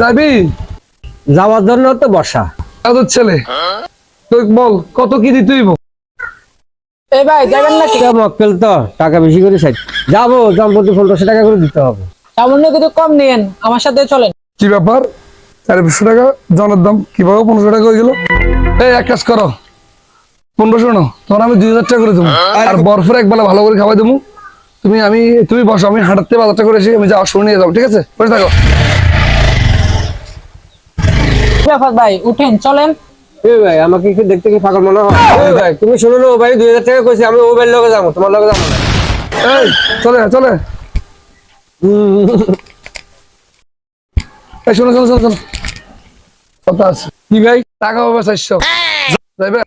যাবি? যাওয়ার জন্য তো বর্ষা। তোর ছেলে তুই বল কত কি দিতে হইব? এই ভাই যাবেন নাকি? মক্কেল তো টাকা বেশি করে চাই। যাবো দম্পতি 1500 টাকা করে দিতে হবে। সামান্য কিছু কম নিয়েন, আমার সাথে চলেন। কি ব্যাপার? 400 টাকা জনের দাম কিভাবে 1500 টাকা হয়ে গেল? এক কাজ করো, 1500 না তোমার আমি 2000 টাকা করে দেবো, আর বরফের একবেলা ভালো করে খাওয়াই দেবো। তুমি বসো, আমি হাঁটাতে বাজারটা করেছি, আমি যাওয়ার সময় নিয়ে যাবো, ঠিক আছে? বসে থাকো। ব্যাপার ভাই, উঠেন চলেন। এই ভাই আমাকে কি দেখতে কি পাগল মনে হয়? এই ভাই তুমি শুনো না, ও ভাই 2000 টাকা কইছে, আমি ও ভাইয়ের লগে যাবো, তোমার লগে যাবো না। এই চলে চলে, এই শোনো শোনো শোনো শোনো, কথা আছে। কি ভাই, টাকা পাবে 400 যাইবে?